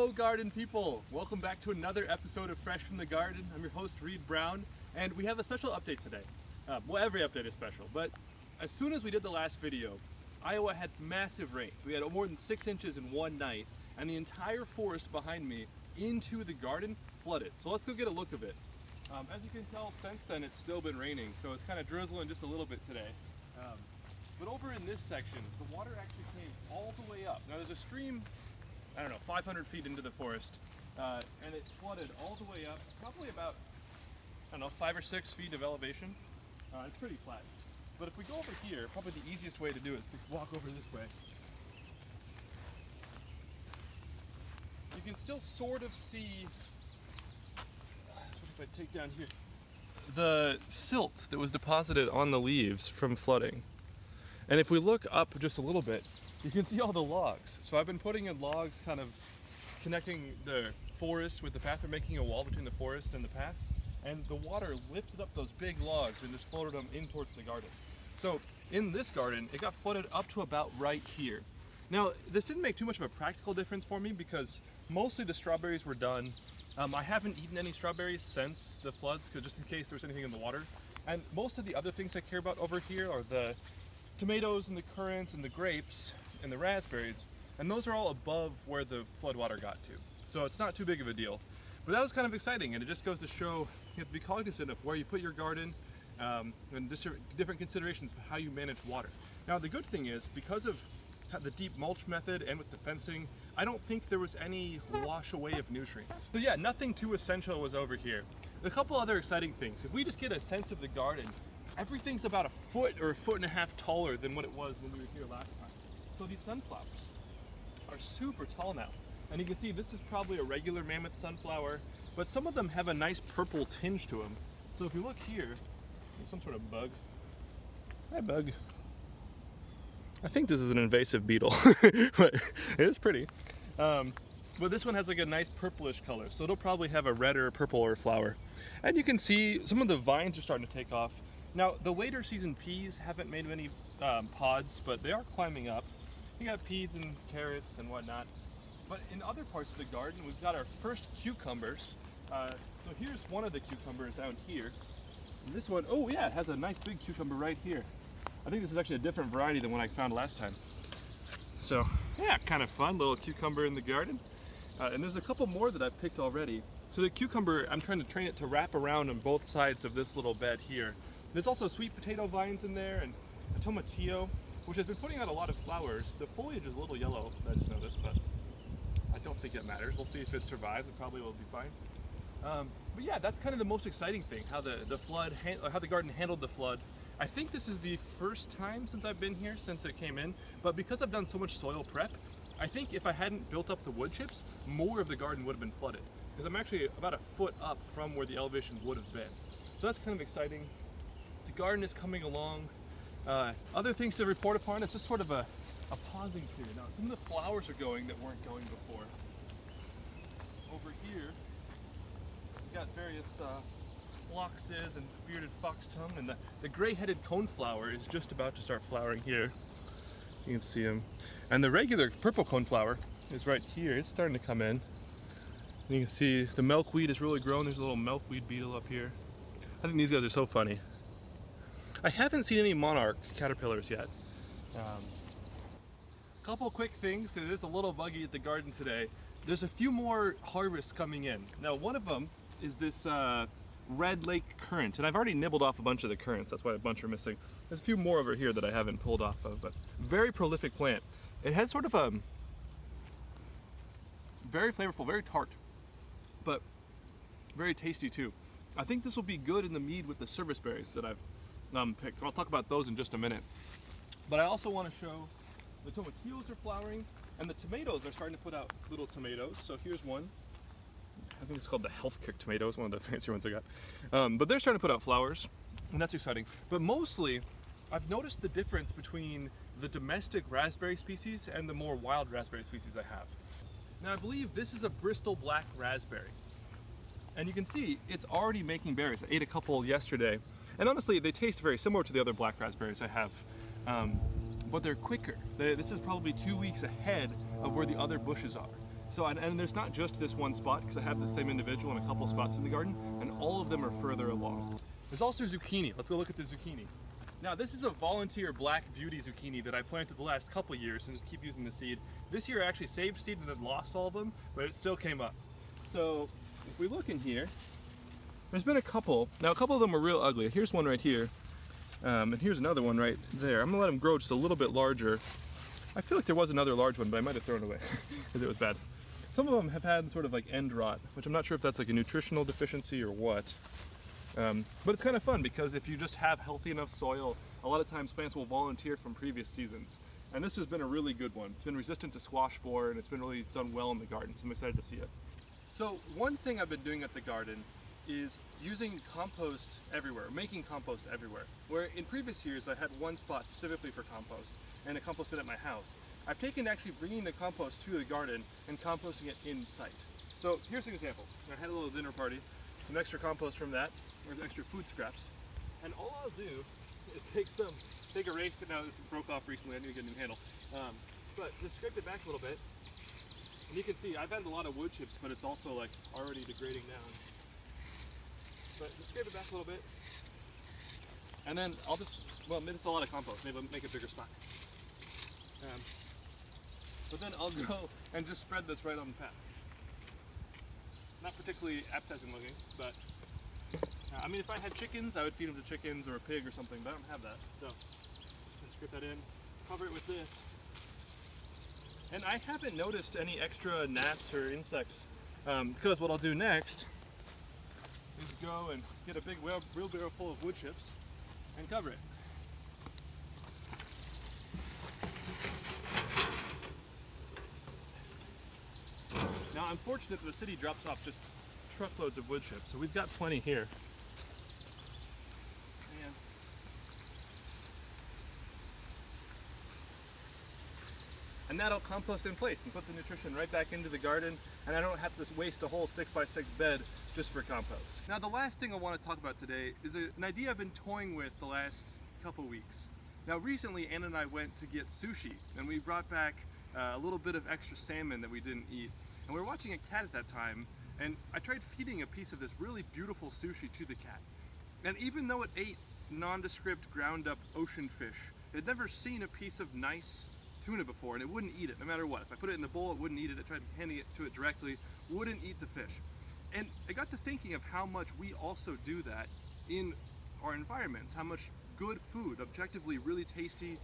Hello garden people! Welcome back to another episode of Fresh from the Garden. I'm your host Reed Brown, and we have a special update today. Well, every update is special, but as soon as we did the last video, Iowa had massive rains. We had more than 6 inches in one night, and the entire forest behind me into the garden flooded. So let's go get a look of it. As you can tell, since then it's still been raining, so it's kind of drizzling just a little bit today. But over in this section, the water actually came all the way up. Now there's a stream, I don't know, 500 feet into the forest, and it flooded all the way up, probably about, I don't know, 5 or 6 feet of elevation. It's pretty flat. But if we go over here, probably the easiest way to do it is to walk over this way. You can still sort of see, what if I take down here, the silt that was deposited on the leaves from flooding. And if we look up just a little bit, you can see all the logs. So I've been putting in logs kind of connecting the forest with the path, or making a wall between the forest and the path. And the water lifted up those big logs and just floated them in towards the garden. So in this garden, it got flooded up to about right here. Now, this didn't make too much of a practical difference for me because mostly the strawberries were done. I haven't eaten any strawberries since the floods, because just in case there was anything in the water. And most of the other things I care about over here are the tomatoes and the currants and the grapes and the raspberries, and those are all above where the flood water got to. So it's not too big of a deal. But that was kind of exciting, and it just goes to show you have to be cognizant of where you put your garden, and different considerations of how you manage water. Now the good thing is, because of the deep mulch method and with the fencing, I don't think there was any wash away of nutrients. So yeah, nothing too essential was over here. A couple other exciting things. If we just get a sense of the garden, everything's about a foot or a foot and a half taller than what it was when we were here last time. So these sunflowers are super tall now. And you can see this is probably a regular mammoth sunflower, but some of them have a nice purple tinge to them. So if you look here, there's some sort of bug. Hi, bug. I think this is an invasive beetle, but it is pretty. But this one has like a nice purplish color, so it'll probably have a red or a purple or flower. And you can see some of the vines are starting to take off. Now, the later season peas haven't made many pods, but they are climbing up. You got peas and carrots and whatnot. But in other parts of the garden, we've got our first cucumbers. So here's one of the cucumbers down here. And this one, oh yeah, it has a nice big cucumber right here. I think this is actually a different variety than what I found last time. So yeah, kind of fun, little cucumber in the garden. And there's a couple more that I've picked already. So the cucumber, I'm trying to train it to wrap around on both sides of this little bed here. There's also sweet potato vines in there, and a tomatillo, which has been putting out a lot of flowers. The foliage is a little yellow, I just noticed, but I don't think it matters. We'll see if it survives. It probably will be fine. But yeah, that's kind of the most exciting thing, how how the garden handled the flood. I think this is the first time since I've been here, since it came in, but because I've done so much soil prep, I think if I hadn't built up the wood chips, more of the garden would have been flooded, because I'm actually about a foot up from where the elevation would have been. So that's kind of exciting. The garden is coming along. Other things to report upon, it's just sort of a pausing period. Now, some of the flowers are going that weren't going before. Over here, we've got various phloxes and bearded foxtongue, and the gray-headed coneflower is just about to start flowering here. You can see him. And the regular purple coneflower is right here. It's starting to come in. And you can see the milkweed is really grown. There's a little milkweed beetle up here. I think these guys are so funny. I haven't seen any monarch caterpillars yet. Couple quick things. It is a little buggy at the garden today. There's a few more harvests coming in. Now, one of them is this red lake currant, and I've already nibbled off a bunch of the currants. That's why a bunch are missing. There's a few more over here that I haven't pulled off of, but very prolific plant. It has sort of a very flavorful, very tart, but very tasty too. I think this will be good in the mead with the service berries that I've picked. So I'll talk about those in just a minute. But I also want to show the tomatillos are flowering, and the tomatoes are starting to put out little tomatoes. So here's one. I think it's called the Health Kick tomato. It's one of the fancier ones I got. But they're starting to put out flowers, and that's exciting. But mostly, I've noticed the difference between the domestic raspberry species and the more wild raspberry species I have. Now, I believe this is a Bristol black raspberry. And you can see it's already making berries. I ate a couple yesterday. And honestly, they taste very similar to the other black raspberries I have. But they're quicker. This is probably 2 weeks ahead of where the other bushes are. So, and there's not just this one spot, because I have the same individual in a couple spots in the garden, and all of them are further along. There's also zucchini. Let's go look at the zucchini. Now, this is a volunteer black beauty zucchini that I planted the last couple years and just keep using the seed. This year I actually saved seed and then lost all of them, but it still came up. So if we look in here, there's been a couple. Now, a couple of them were real ugly. Here's one right here, and here's another one right there. I'm gonna let them grow just a little bit larger. I feel like there was another large one, but I might have thrown it away because it was bad. Some of them have had sort of like end rot, which I'm not sure if that's like a nutritional deficiency or what. But it's kind of fun because if you just have healthy enough soil, a lot of times plants will volunteer from previous seasons. And this has been a really good one. It's been resistant to squash borer and it's been really done well in the garden, so I'm excited to see it. So one thing I've been doing at the garden is using compost everywhere, making compost everywhere. Where in previous years I had one spot specifically for compost and a compost bin at my house. I've taken actually bringing the compost to the garden and composting it in sight. So here's an example. I had a little dinner party, some extra compost from that, or extra food scraps. And all I'll do is take a rake, now this broke off recently, I need to get a new handle. But just scrape it back a little bit. And you can see I've added a lot of wood chips, but it's also like already degrading down. But just scrape it back a little bit. And then I'll just, well, maybe it's a lot of compost, maybe I'll make a bigger spot. But then I'll go and just spread this right on the path. Not particularly appetizing looking, but I mean, if I had chickens, I would feed them to chickens or a pig or something, but I don't have that. So, scrape that in, cover it with this. And I haven't noticed any extra gnats or insects, because what I'll do next is go and get a big wheelbarrow full of wood chips and cover it. Now, I'm fortunate that the city drops off just truckloads of wood chips, so we've got plenty here. And that'll compost in place and put the nutrition right back into the garden, and I don't have to waste a whole 6x6 bed just for compost. Now, the last thing I want to talk about today is an idea I've been toying with the last couple weeks. Now, recently Anna and I went to get sushi, and we brought back a little bit of extra salmon that we didn't eat. And we were watching a cat at that time, and I tried feeding a piece of this really beautiful sushi to the cat. And even though it ate nondescript ground up ocean fish, it had never seen a piece of nice tuna before, and it wouldn't eat it no matter what. If I put it in the bowl, it wouldn't eat it. I tried handing it to it directly, wouldn't eat the fish. And I got to thinking of how much we also do that in our environments, how much good food, objectively really tasty,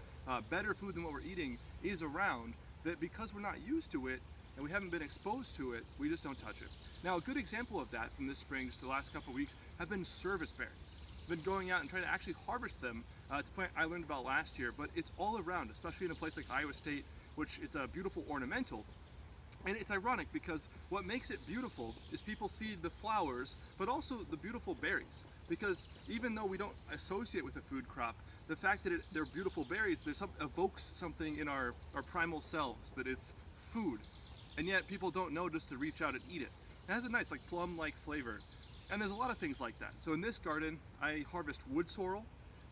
better food than what we're eating is around, that because we're not used to it and we haven't been exposed to it, we just don't touch it. Now, a good example of that from this spring, just the last couple of weeks, have been service berries. I've been going out and trying to actually harvest them. It's a plant I learned about last year, but it's all around, especially in a place like Iowa State, which is a beautiful ornamental. And it's ironic because what makes it beautiful is people see the flowers, but also the beautiful berries. Because even though we don't associate with a food crop, the fact that they're beautiful berries, evokes something in our primal selves, that it's food. And yet people don't know just to reach out and eat it. It has a nice, like, plum-like flavor. And there's a lot of things like that. So in this garden, I harvest wood sorrel,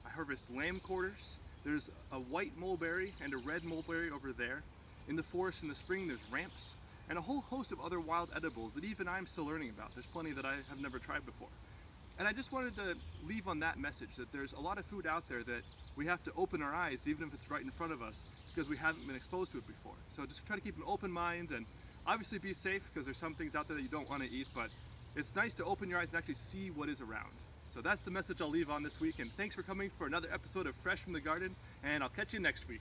I harvest lamb quarters, there's a white mulberry and a red mulberry over there. In the forest in the spring, there's ramps, and a whole host of other wild edibles that even I'm still learning about. There's plenty that I have never tried before. And I just wanted to leave on that message that there's a lot of food out there that we have to open our eyes, even if it's right in front of us, because we haven't been exposed to it before. So just try to keep an open mind and obviously be safe, because there's some things out there that you don't want to eat, but it's nice to open your eyes and actually see what is around. So that's the message I'll leave on this week, and thanks for coming for another episode of Fresh from the Garden, and I'll catch you next week.